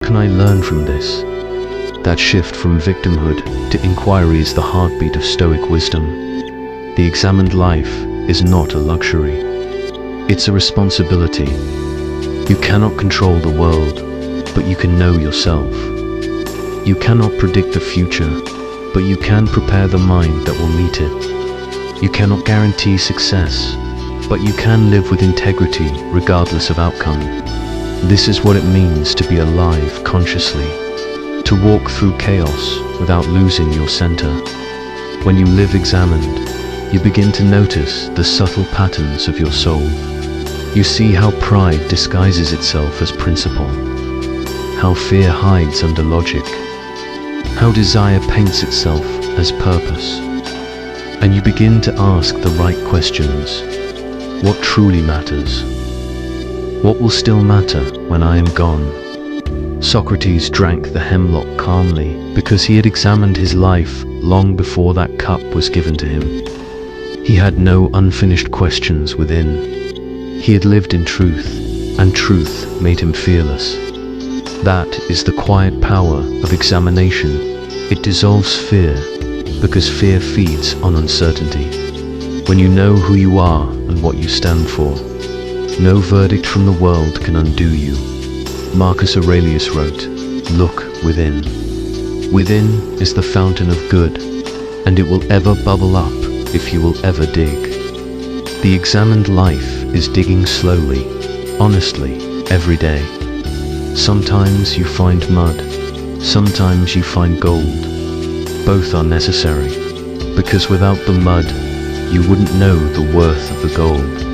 Can I learn from this? That shift from victimhood to inquiry is the heartbeat of Stoic wisdom. The examined life is not a luxury. It's a responsibility. You cannot control the world, but you can know yourself. You cannot predict the future, but you can prepare the mind that will meet it. You cannot guarantee success, but you can live with integrity regardless of outcome. This is what it means to be alive consciously, to walk through chaos without losing your center. When you live examined, you begin to notice the subtle patterns of your soul. You see how pride disguises itself as principle, how fear hides under logic, how desire paints itself as purpose. And you begin to ask the right questions. What truly matters? What will still matter when I am gone? Socrates drank the hemlock calmly because he had examined his life long before that cup was given to him. He had no unfinished questions within. He had lived in truth, and truth made him fearless. That is the quiet power of examination. It dissolves fear, because fear feeds on uncertainty. When you know who you are and what you stand for, no verdict from the world can undo you. Marcus Aurelius wrote, "Look within. Within is the fountain of good, and it will ever bubble up if you will ever dig." The examined life is digging slowly, honestly, every day. Sometimes you find mud, sometimes you find gold. Both are necessary, because without the mud, you wouldn't know the worth of the gold.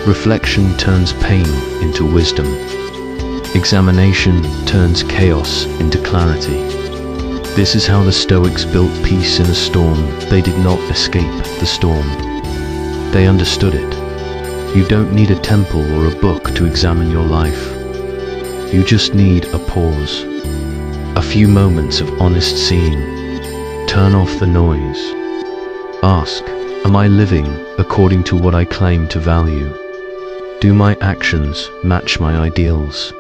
Reflection turns pain into wisdom. Examination turns chaos into clarity. This is how the Stoics built peace in a storm. They did not escape the storm. They understood it. You don't need a temple or a book to examine your life. You just need a pause. A few moments of honest seeing. Turn off the noise. Ask, am I living according to what I claim to value? Do my actions match my ideals?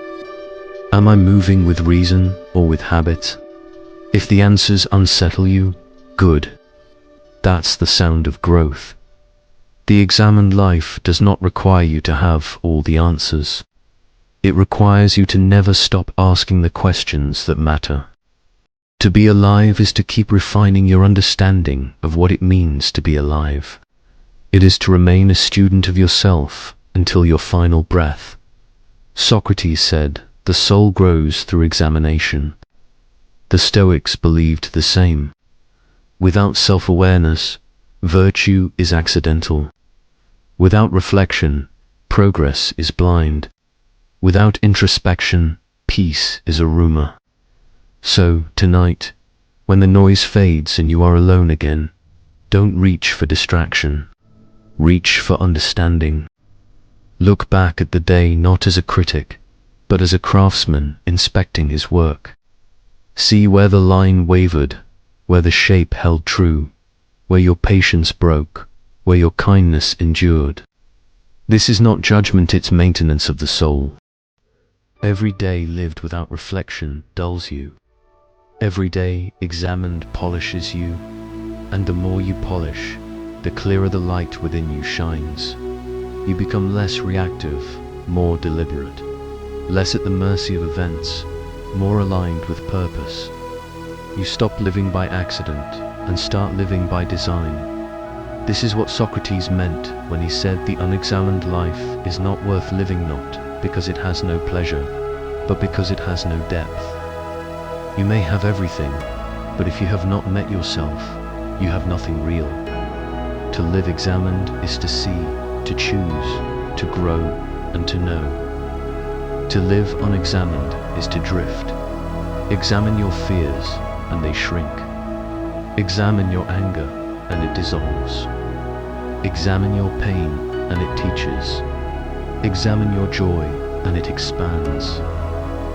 Am I moving with reason or with habit? If the answers unsettle you, Good. That's the sound of growth. The examined life does not require you to have all the answers. It requires you to never stop asking the questions that matter. To be alive is to keep refining your understanding of what it means to be alive. It is to remain a student of yourself until your final breath. Socrates said, "The soul grows through examination." The Stoics believed the same. Without self-awareness, virtue is accidental. Without reflection, progress is blind. Without introspection, peace is a rumor. So, tonight, when the noise fades and you are alone again, don't reach for distraction. Reach for understanding. Look back at the day not as a critic, but as a craftsman inspecting his work. See where the line wavered, where the shape held true, where your patience broke, where your kindness endured. This is not judgment, it's maintenance of the soul. Every day lived without reflection dulls you. Every day examined polishes you, and the more you polish, the clearer the light within you shines. You become less reactive, more deliberate, less at the mercy of events, more aligned with purpose. You stop living by accident and start living by design. This is what Socrates meant when he said the unexamined life is not worth living, not because it has no pleasure, but because it has no depth. You may have everything, but if you have not met yourself, you have nothing real. To live examined is to see, to choose, to grow, and to know. To live unexamined is to drift. Examine your fears, and they shrink. Examine your anger, and it dissolves. Examine your pain, and it teaches. Examine your joy, and it expands.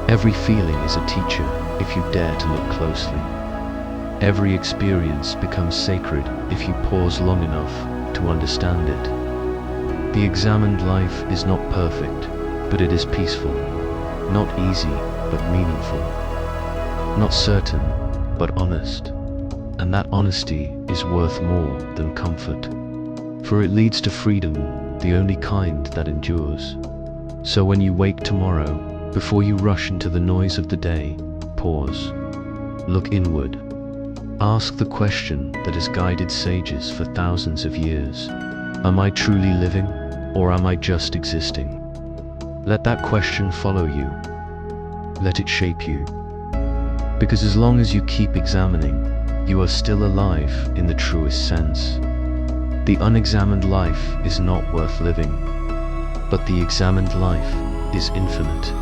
Every feeling is a teacher if you dare to look closely. Every experience becomes sacred if you pause long enough to understand it. The examined life is not perfect, but it is peaceful. Not easy, but meaningful. Not certain, but honest. And that honesty is worth more than comfort. For it leads to freedom, the only kind that endures. So when you wake tomorrow, before you rush into the noise of the day, pause. Look inward. Ask the question that has guided sages for thousands of years. Am I truly living, or am I just existing? Let that question follow you. Let it shape you. Because as long as you keep examining, you are still alive in the truest sense. The unexamined life is not worth living, but the examined life is infinite.